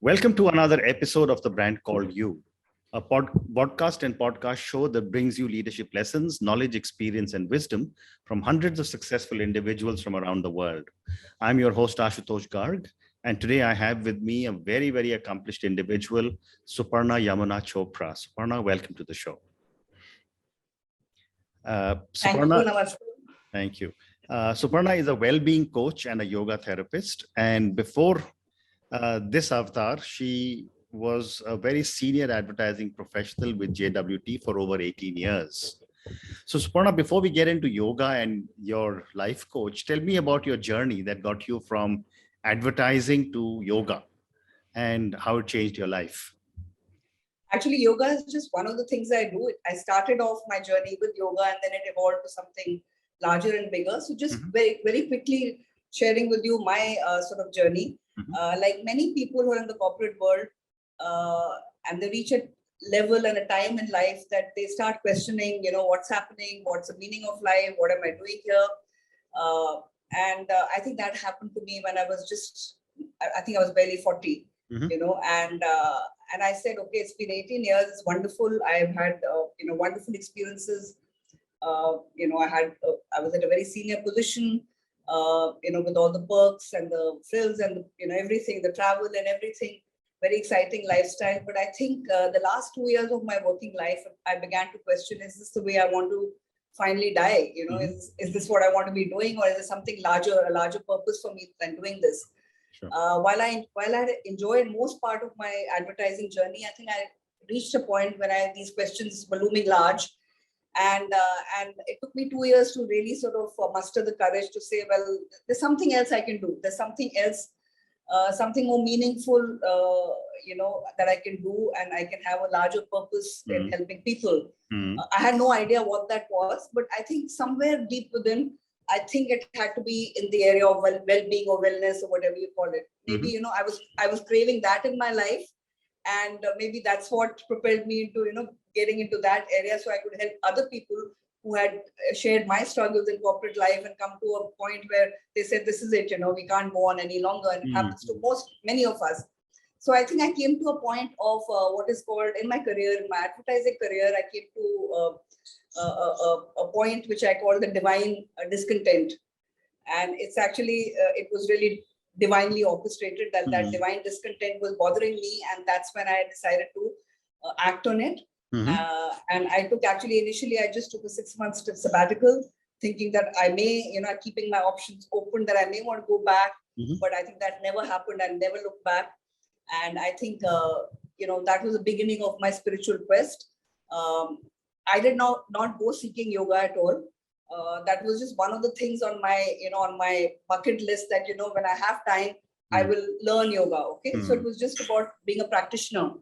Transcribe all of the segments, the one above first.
Welcome to another episode of the brand called You, a podcast and podcast show that brings you leadership lessons, knowledge, experience, and wisdom from hundreds of successful individuals from around the world. I'm your host, Ashutosh Garg, and today I have with me a very, very accomplished individual, Superna Yamuna Chopra. Superna, welcome to the show. Superna, thank you. Superna is a well-being coach and a yoga therapist, and before this avatar, she was a very senior advertising professional with JWT for over 18 years. So Suparna, before we get into yoga and your life coach, tell me about your journey that got you from advertising to yoga and how it changed your life. Actually, yoga is just one of the things I do. I started off my journey with yoga and then it evolved to something larger and bigger. So just very, very quickly sharing with you my sort of journey. Like many people who are in the corporate world and they reach a level and a time in life that they start questioning, what's happening, what's the meaning of life, what am I doing here? I think that happened to me when I was I think I was barely 40, and I said, okay, it's been 18 years. It's wonderful. I've had, wonderful experiences. I was at a very senior position. With all the perks and the frills and everything, the travel and everything, very exciting lifestyle. But I think the last 2 years of my working life, I began to question: is this the way I want to finally die? Is this what I want to be doing, or is there something larger, a larger purpose for me than doing this? Sure. While I enjoyed most part of my advertising journey, I think I reached a point when these questions were looming large. And it took me 2 years to really sort of muster the courage to say, well, there's something else I can do. There's something else, something more meaningful, that I can do, and I can have a larger purpose in helping people. I had no idea what that was, but I think somewhere deep within, I think it had to be in the area of well-being or wellness or whatever you call it. Maybe, I was craving that in my life. And maybe that's what propelled me into, getting into that area so I could help other people who had shared my struggles in corporate life and come to a point where they said, this is it, we can't go on any longer. And it happens to many of us. So I think I came to a point of what is called in my career, in my advertising career, I came to a point which I call the divine discontent. And it's actually, it was really divinely orchestrated that divine discontent was bothering me, and that's when I decided to act on it. And I took initially I just took a 6 months sabbatical, thinking that I may, keeping my options open, that I may want to go back, but I think that never happened. I never looked back, and I think that was the beginning of my spiritual quest. I did not go seeking yoga at all. That was just one of the things on my bucket list that, when I have time, I will learn yoga. Okay. So it was just about being a practitioner.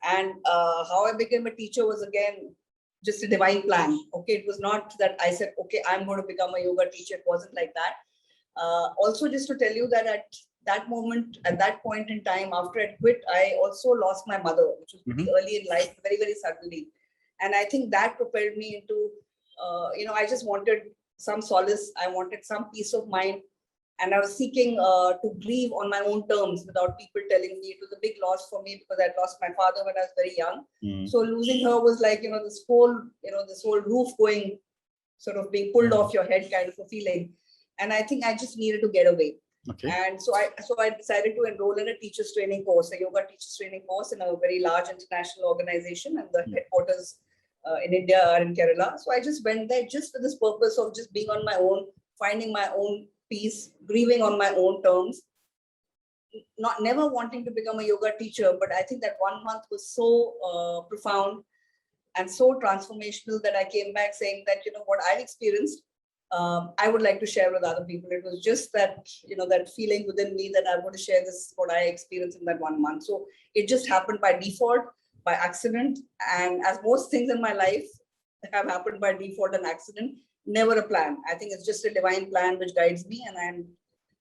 And how I became a teacher was, again, just a divine plan. Okay. It was not that I said, okay, I'm going to become a yoga teacher. It wasn't like that. Also, just to tell you that at that moment, at that point in time, after I quit, I also lost my mother, which was pretty early in life, very, very suddenly. And I think that propelled me into I just wanted some solace. I wanted some peace of mind. And I was seeking to grieve on my own terms without people telling me. It was a big loss for me because I lost my father when I was very young. So losing her was like, this whole roof going, sort of being pulled off your head kind of a feeling. And I think I just needed to get away. Okay. And so I decided to enroll in a teacher's training course, a yoga teacher's training course in a very large international organization, and the headquarters in India or in Kerala. So I just went there just for this purpose of just being on my own, finding my own peace, grieving on my own terms, never wanting to become a yoga teacher. But I think that 1 month was so profound and so transformational that I came back saying that, what I've experienced, I would like to share with other people. It was just that, that feeling within me that I want to share this, what I experienced in that 1 month. So it just happened by default, by accident. And as most things in my life have happened by default and accident, never a plan. I think it's just a divine plan which guides me, and I'm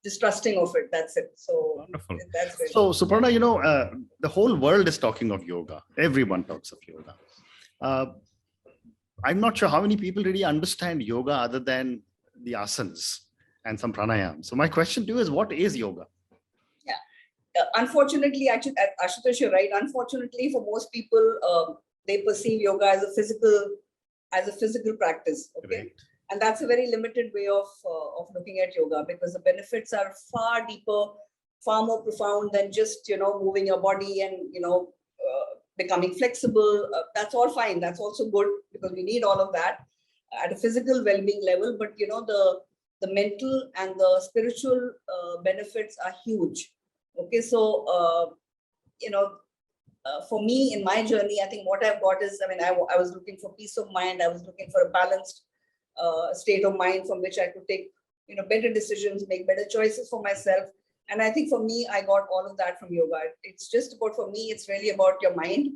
just trusting of it. That's it. So wonderful. So Suparna, the whole world is talking of yoga. Everyone talks of yoga. I'm not sure how many people really understand yoga other than the asanas and some pranayam. So my question to you is, what is yoga? unfortunately, actually, Ashutosh, you're right. Unfortunately, for most people, they perceive yoga as a physical practice. Okay, Right. and that's a very limited way of looking at yoga, because the benefits are far deeper, far more profound than just moving your body and becoming flexible. That's all fine. That's also good, because we need all of that at a physical well-being level. But the mental and the spiritual benefits are huge. Okay, so for me in my journey, I think what I've got is, I was looking for peace of mind. I was looking for a balanced state of mind from which I could take better decisions, make better choices for myself. And I think for me, I got all of that from yoga. It's just about, for me, it's really about your mind.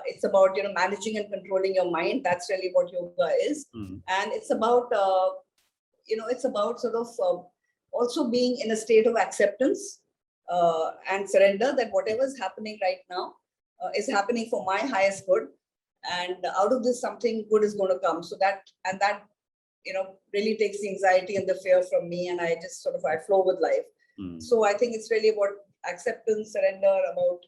It's about managing and controlling your mind. That's really what yoga is. And it's about sort of also being in a state of acceptance and surrender, that whatever is happening right now is happening for my highest good, and out of this something good is going to come. So that really takes the anxiety and the fear from me, and I just I flow with life. So I think it's really about acceptance, surrender, about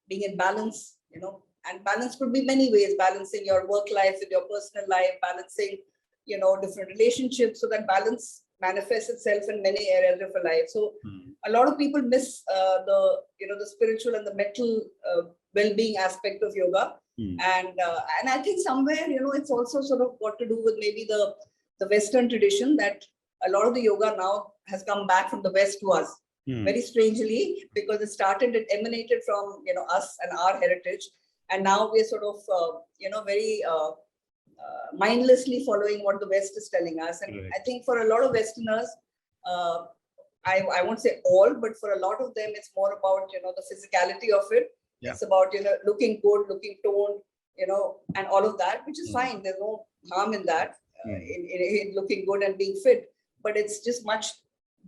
being in balance, and balance could be many ways: balancing your work life with your personal life, balancing different relationships, so that balance manifests itself in many areas of your life. So a lot of people miss the spiritual and the mental well-being aspect of yoga. And I think somewhere it's also sort of got to do with maybe the Western tradition, that a lot of the yoga now has come back from the West to us, very strangely, because it emanated from us and our heritage, and now we're sort of very mindlessly following what the West is telling us. And right. I think for a lot of Westerners, I won't say all, but for a lot of them, it's more about the physicality of it. Yeah. It's about looking good, looking toned, and all of that, which is fine. There's no harm in that, in looking good and being fit. But it's just much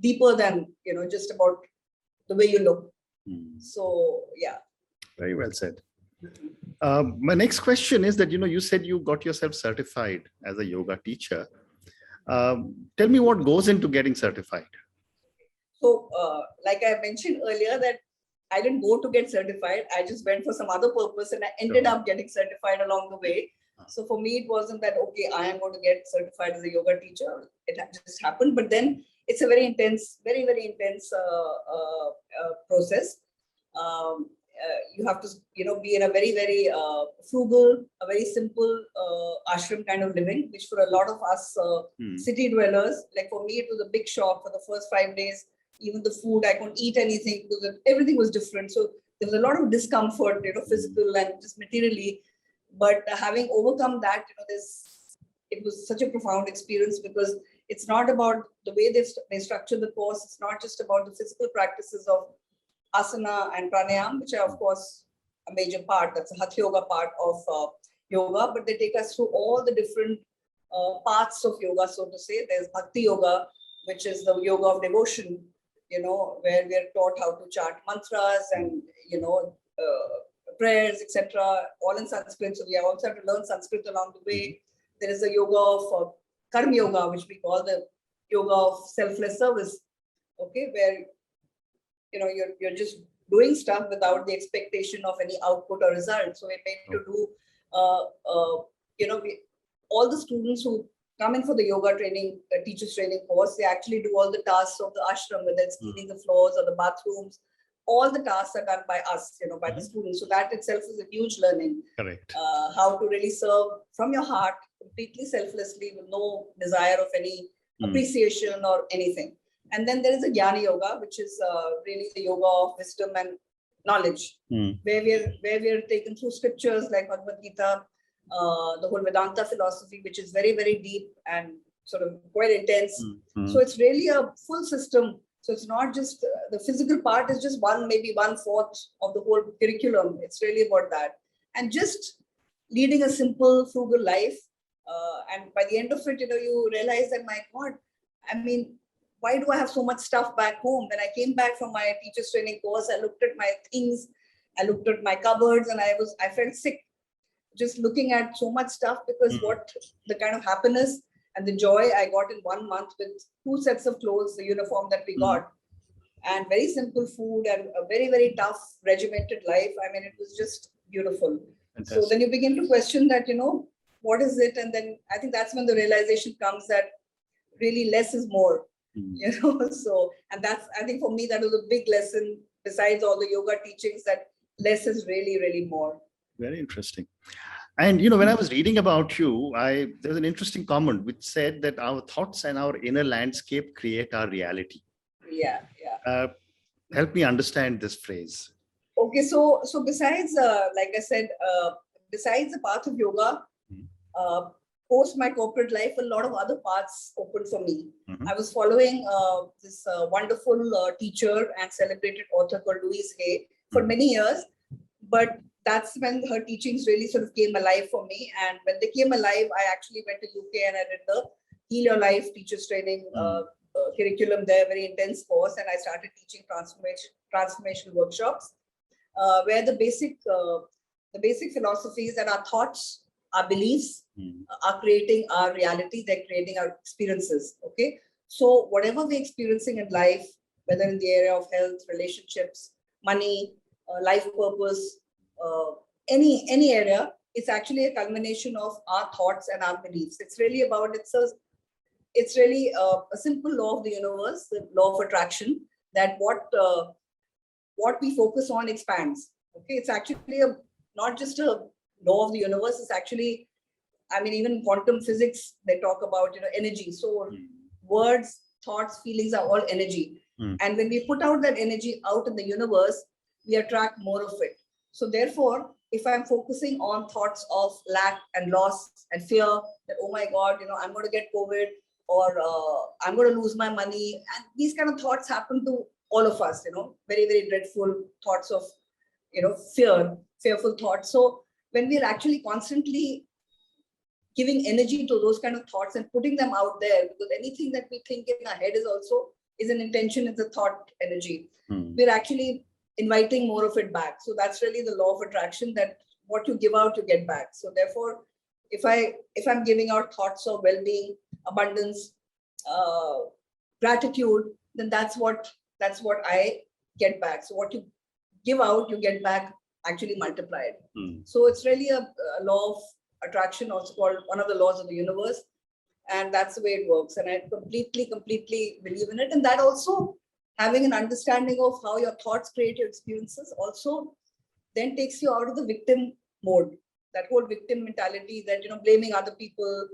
deeper than just about the way you look. So yeah. Very well said. My next question is that you said you got yourself certified as a yoga teacher. Tell me what goes into getting certified. So like I mentioned earlier, that I didn't go to get certified. I just went for some other purpose, and I ended up getting certified along the way. So for me, it wasn't that, okay, I am going to get certified as a yoga teacher. It just happened. But then it's a very intense, very, very intense process. You have to, be in a very, very frugal, a very simple ashram kind of living, which for a lot of us city dwellers, like for me, it was a big shock for the first 5 days. Even the food, I couldn't eat anything because everything was different. So there was a lot of discomfort, physical and just materially. But having overcome that, it was such a profound experience, because it's not about the way they structure the course. It's not just about the physical practices of asana and pranayam, which are of course a major part. That's a hatha yoga part of yoga, but they take us through all the different parts of yoga, so to say. There's bhakti yoga, which is the yoga of devotion, where we are taught how to chant mantras and prayers, etc., all in Sanskrit. So we also have to learn Sanskrit along the way. There is a yoga of karma yoga, which we call the yoga of selfless service. Okay, where you're just doing stuff without the expectation of any output or result. So we're made to do, all the students who come in for the yoga training, teachers training course, they actually do all the tasks of the ashram, whether it's cleaning the floors or the bathrooms. All the tasks are done by us, by the students. So that itself is a huge learning. Correct. How to really serve from your heart, completely selflessly, with no desire of any appreciation or anything. And then there is a Jnana Yoga, which is really the yoga of wisdom and knowledge, where we're taken through scriptures like Bhagavad Gita, the whole Vedanta philosophy, which is very, very deep and sort of quite intense. So it's really a full system. So it's not just the physical part is just maybe 1/4 of the whole curriculum. It's really about that. And just leading a simple, frugal life. And by the end of it, you realize that, my God, why do I have so much stuff back home? When I came back from my teacher's training course, I looked at my things, I looked at my cupboards, and I felt sick just looking at so much stuff, because what the kind of happiness and the joy I got in 1 month with 2 sets of clothes, the uniform that we got, and very simple food and a very, very tough, regimented life. I mean, it was just beautiful. Fantastic. So then you begin to question that, what is it? And then I think that's when the realization comes that really less is more, So, and that's, I think for me, that was a big lesson besides all the yoga teachings, that less is really, really more. Very interesting. And, when I was reading about you, there's an interesting comment which said that our thoughts and our inner landscape create our reality. Yeah. Help me understand this phrase. Okay, so besides, like I said, besides the path of yoga, post my corporate life, a lot of other paths opened for me. I was following this wonderful teacher and celebrated author called Louise Hay for many years, but that's when her teachings really sort of came alive for me. And when they came alive, I actually went to UK and I did the Heal Your Life teachers training curriculum there, very intense course, and I started teaching transformation workshops, where the basic philosophy is that our thoughts, our beliefs are creating our reality, they're creating our experiences. Okay, so whatever we're experiencing in life, whether in the area of health, relationships, money, life purpose, any area, it's actually a culmination of our thoughts and our beliefs. It's really about, it's really a simple law of the universe, the law of attraction, that what we focus on expands. Okay, it's actually not just a law of the universe. It's actually, I mean, even quantum physics, they talk about energy. So words, thoughts, feelings are all energy. And when we put out that energy out in the universe, we attract more of it. So therefore, if I'm focusing on thoughts of lack and loss and fear, that, oh my God, I'm going to get COVID, or I'm going to lose my money. And these kind of thoughts happen to all of us, very, very dreadful thoughts of, fearful thoughts. So when we're actually constantly giving energy to those kind of thoughts and putting them out there, because anything that we think in our head is an intention, it's a thought energy. We're actually inviting more of it back. So that's really the law of attraction, that what you give out, you get back. So therefore, if I'm giving out thoughts of well-being, abundance, gratitude, then that's what I get back. So what you give out, you get back actually multiplied. So it's really a law of attraction, also called one of the laws of the universe. And that's the way it works. And I completely believe in it. And that also, having an understanding of how your thoughts create your experiences, also then takes you out of the victim mode. That whole victim mentality, that, blaming other people,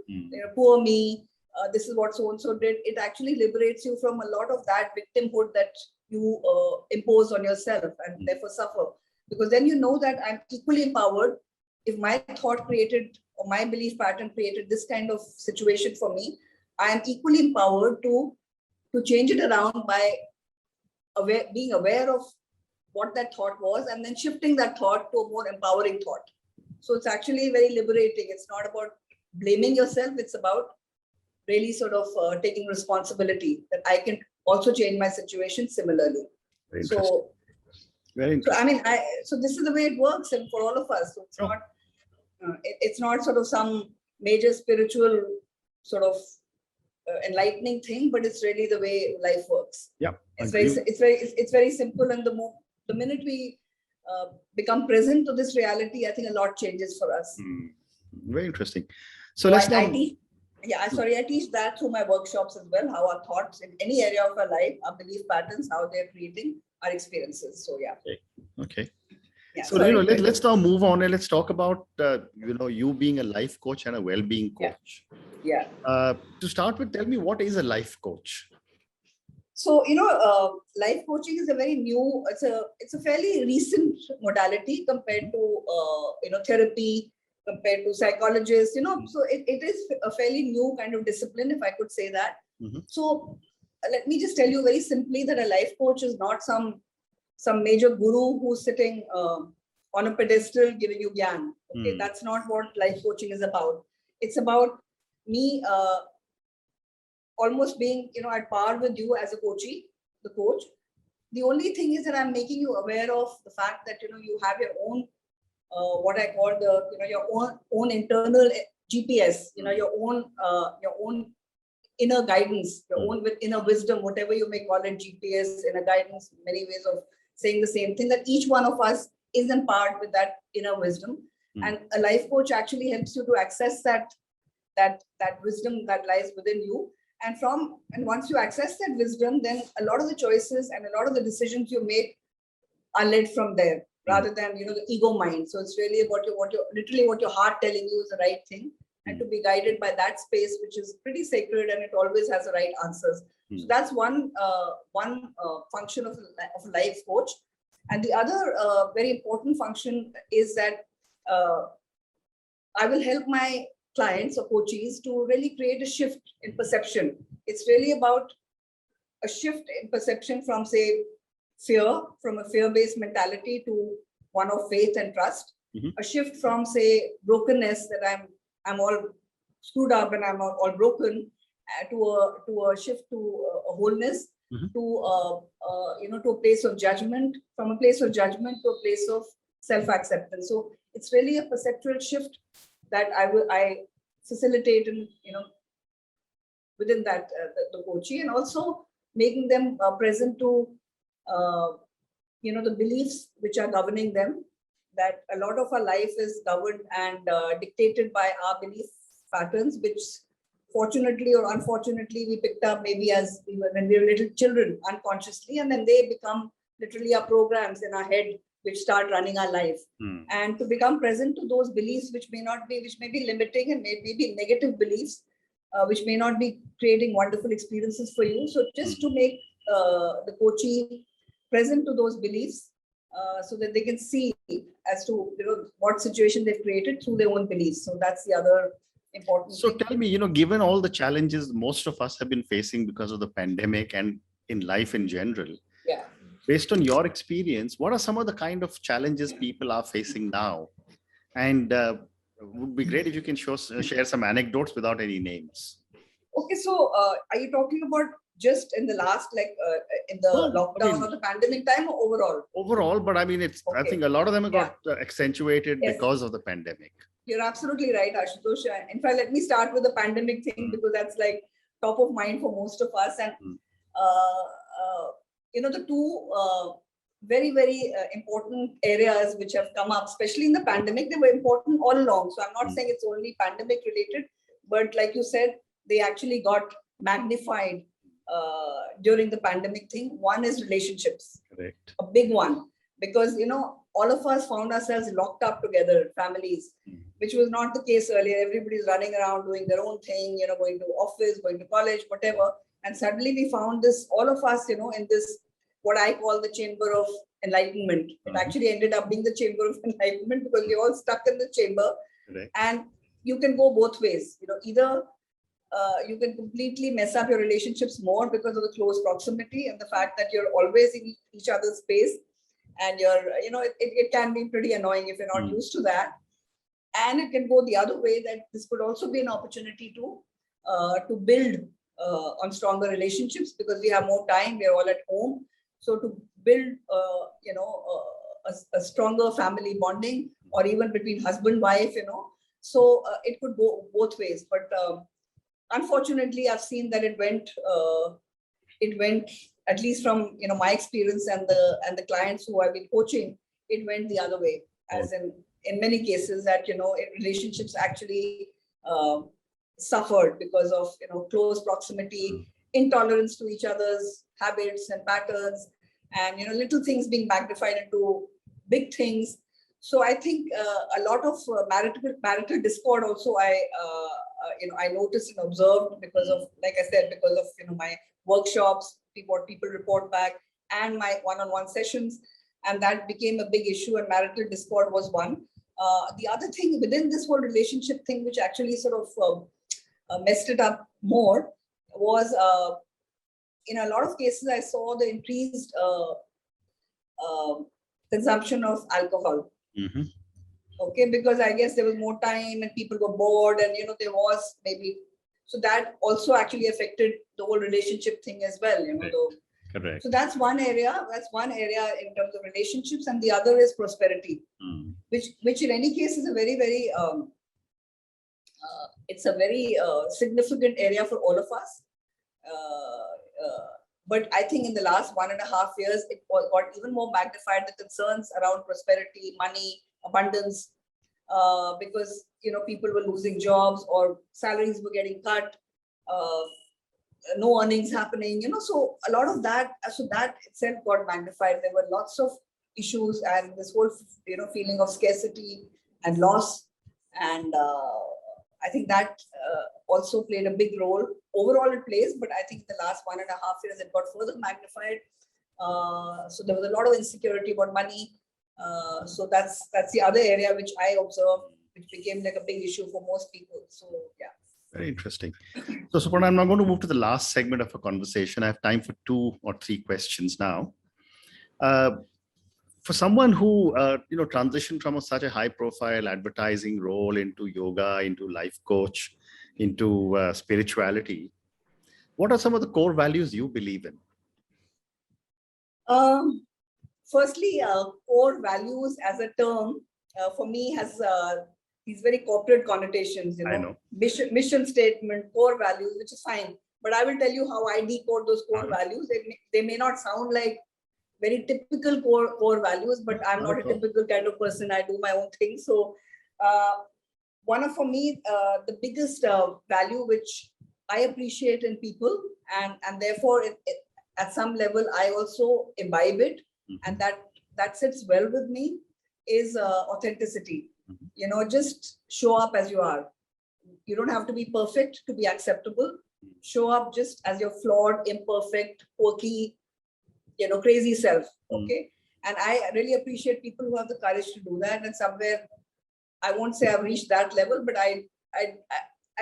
poor me, this is what so-and-so did. It actually liberates you from a lot of that victimhood that you impose on yourself and therefore suffer. Because then you know that I'm equally empowered. If my thought created, or my belief pattern created this kind of situation for me, I am equally empowered to change it around by being aware of what that thought was, and then shifting that thought to a more empowering thought. So it's actually very liberating. It's not about blaming yourself. It's about really sort of taking responsibility, that I can also change my situation similarly. Very interesting. Very interesting. So this is the way it works, and for all of us. So it's not sort of some major spiritual sort of enlightening thing, but it's really the way life works. Yeah, it's very simple, and the minute we become present to this reality, I think a lot changes for us. Very interesting. So let's now. I teach that through my workshops as well, how our thoughts in any area of our life, our belief patterns, how they're creating our experiences. So yeah. Okay. Yeah, so let's now move on and let's talk about you being a life coach and a well-being coach. Yeah. To start with, tell me, what is a life coach? So life coaching is a very new. It's a fairly recent modality compared to therapy, compared to psychologists. So it is a fairly new kind of discipline, if I could say that. So let me just tell you very simply that a life coach is not some major guru who's sitting on a pedestal giving you gyan. Okay, that's not what life coaching is about. It's about me almost being at par with you as a the coach. The only thing is that I'm making you aware of the fact that you have your own what I call your own internal GPS. Your own inner guidance, your own with inner wisdom, whatever you may call it, GPS, inner guidance, many ways of saying the same thing, that each one of us is empowered with that inner wisdom. And a life coach actually helps you to access that wisdom that lies within you. And once you access that wisdom, then a lot of the choices and a lot of the decisions you make are led from there, rather than the ego mind. So it's really about what your heart telling you is the right thing, and to be guided by that space, which is pretty sacred, and it always has the right answers. So that's one function of a life coach. And the other very important function is that I will help my clients or coaches to really create a shift in perception. It's really about a shift in perception from, say, from a fear-based mentality to one of faith and trust. A shift from, say, brokenness, that I'm all screwed up and I'm all broken, to a shift to a wholeness, to a place of judgment, from a place of judgment to a place of self-acceptance. So it's really a perceptual shift that I facilitate in within that the coachee, and also making them present to the beliefs which are governing them. That a lot of our life is governed and dictated by our belief patterns, which fortunately or unfortunately we picked up maybe when we were little children unconsciously, and then they become literally our programs in our head which start running our life. And to become present to those beliefs which may be limiting, and may be negative beliefs, which may not be creating wonderful experiences for you. So just to make the coachee present to those beliefs, so that they can see as to what situation they've created through their own beliefs. So that's the other important thing. Tell me, given all the challenges most of us have been facing because of the pandemic and in life in general, based on your experience, what are some of the kind of challenges people are facing now? And it would be great if you can share some anecdotes without any names. Okay, so are you talking about just in the last, in the lockdown or the pandemic time, or overall? Overall, but I mean, I think a lot of them have got accentuated because of the pandemic. You're absolutely right, Ashutosh. In fact, let me start with the pandemic thing, because that's like top of mind for most of us. And the two very, very important areas which have come up, especially in the pandemic, they were important all along. So I'm not saying it's only pandemic related, but like you said, they actually got magnified during the pandemic thing. One is relationships. Correct. A big one, because all of us found ourselves locked up together, families, which was not the case earlier. Everybody's running around doing their own thing, going to office, going to college, whatever. And suddenly we found all of us, in this, what I call the chamber of enlightenment. It actually ended up being the chamber of enlightenment, because we're all stuck in the chamber. Correct. And you can go both ways. Either you can completely mess up your relationships more because of the close proximity and the fact that you're always in each other's space, and it can be pretty annoying if you're not used to that. And it can go the other way, that this could also be an opportunity to build on stronger relationships, because we have more time, we're all at home. So to build a stronger family bonding, or even between husband, wife, so it could go both ways. But unfortunately, I've seen that it went, at least from my experience and the clients who I've been coaching, it went the other way. As in many cases, that relationships actually suffered because of close proximity, intolerance to each other's habits and patterns, and little things being magnified into big things. So I think a lot of marital discord also I noticed and observed, because of, like I said, because of my workshops, what people report back, and my one-on-one sessions, and that became a big issue. And marital discord was one. The other thing within this whole relationship thing, which actually sort of messed it up more, was in a lot of cases I saw the increased consumption of alcohol. Okay, because I guess there was more time and people were bored, and there was maybe, so that also actually affected the whole relationship thing as well. Correct. So that's one area. That's one area in terms of relationships, and the other is prosperity, which in any case is a very, very it's a very significant area for all of us. But I think in the last 1.5 years, it got even more magnified, the concerns around prosperity, money, abundance, because, people were losing jobs or salaries were getting cut, no earnings happening, so a lot of that, so that itself got magnified. There were lots of issues and this whole, feeling of scarcity and loss. And I think that also played a big role. Overall, it plays, but I think in the last 1.5 years, it got further magnified. So there was a lot of insecurity about money. So that's the other area which I observed, which became like a big issue for most people. So yeah. Very interesting. So Superna, I'm now going to move to the last segment of our conversation. I have time for 2 or 3 questions now. For someone who transitioned from such a high-profile advertising role into yoga, into life coach, into spirituality, what are some of the core values you believe in? Firstly, core values as a term for me has these very corporate connotations. I know. Mission statement, core values, which is fine. But I will tell you how I decode those core values. They may not sound like very typical core values, but I'm not a typical kind of person. I do my own thing. So for me, the biggest value which I appreciate in people, and therefore at some level I also imbibe it, and that sits well with me, is authenticity. Just show up as you are. You don't have to be perfect to be acceptable. Show up just as your flawed, imperfect, quirky, crazy self. Okay. And I really appreciate people who have the courage to do that. And somewhere, I won't say I've reached that level, but I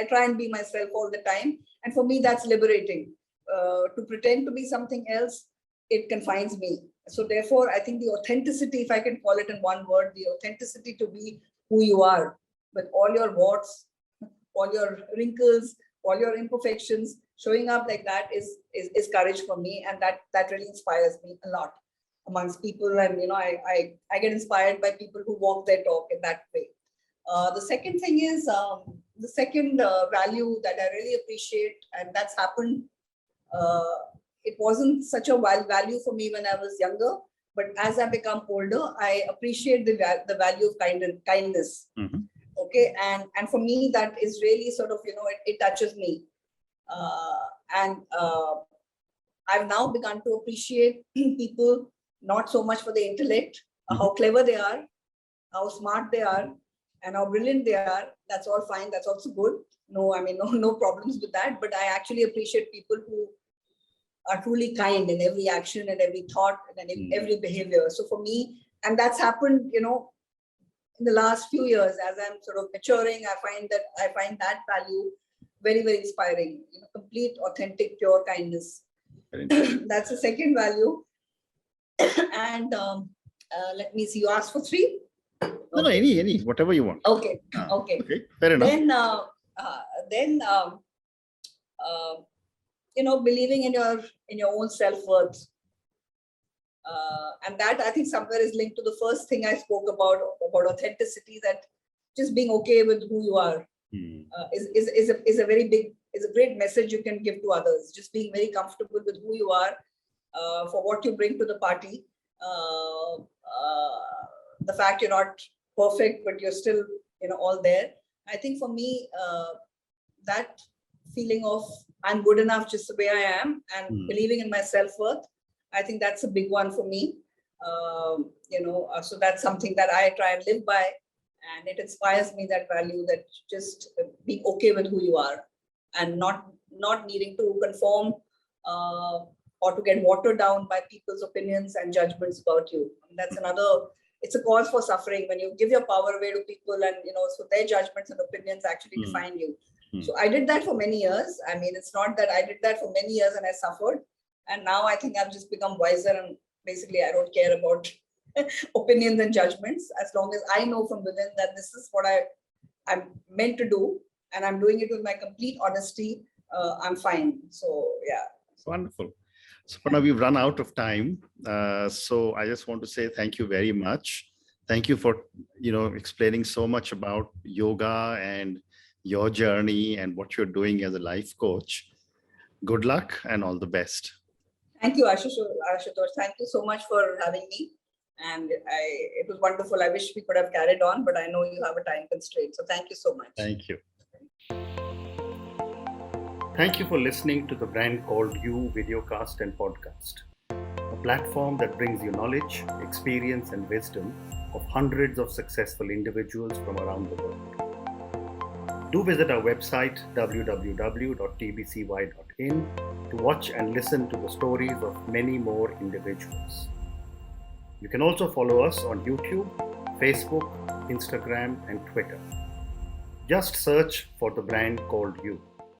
try and be myself all the time. And for me, that's liberating. To pretend to be something else, it confines me. So therefore, I think the authenticity, if I can call it in one word, the authenticity to be who you are, with all your warts, all your wrinkles, all your imperfections, showing up like that is courage for me. And that really inspires me a lot amongst people. And, I get inspired by people who walk their talk in that way. The second thing is, the second value that I really appreciate, and that's happened, it wasn't such a value for me when I was younger, but as I become older, I appreciate the value of kindness. Okay. And for me, that is really sort of, it touches me. And I've now begun to appreciate people, not so much for the intellect, how clever they are, how smart they are, and how brilliant they are. That's all fine. That's also good. No problems with that. But I actually appreciate people who are truly kind in every action and every thought and in every behavior. So for me, and that's happened, in the last few years, as I'm sort of maturing, I find that value very, very inspiring. Complete, authentic, pure kindness. That's the second value. And let me see. You asked for 3. No, any, whatever you want. Okay. Okay. Fair enough. Then believing in your own self-worth. And that I think somewhere is linked to the first thing I spoke about authenticity, that just being okay with who you are is a great message you can give to others. Just being very comfortable with who you are, for what you bring to the party. The fact you're not perfect, but you're still, all there. I think for me, that feeling of I'm good enough just the way I am, and believing in my self-worth, I think that's a big one for me. So that's something that I try and live by, and it inspires me, that value, that just being okay with who you are and not needing to conform or to get watered down by people's opinions and judgments about you. And that's it's a cause for suffering when you give your power away to people, and so their judgments and opinions actually define you. So I did that for many years. I mean, it's not that I did that for many years and I suffered. And now I think I've just become wiser, and basically I don't care about opinions and judgments, as long as I know from within that this is what I'm meant to do, and I'm doing it with my complete honesty. I'm fine. So yeah. Wonderful. So now we've run out of time. So I just want to say thank you very much. Thank you for explaining so much about yoga and your journey and what you're doing as a life coach. Good luck and all the best. Thank you, Ashutosh. Thank you so much for having me. And it was wonderful. I wish we could have carried on, but I know you have a time constraint. So thank you so much. Thank you. Thank you for listening to the Brand Called You videocast and podcast, a platform that brings you knowledge, experience, and wisdom of hundreds of successful individuals from around the world. Do visit our website www.tbcy.in to watch and listen to the stories of many more individuals. You can also follow us on YouTube, Facebook, Instagram, and Twitter. Just search for the Brand Called You.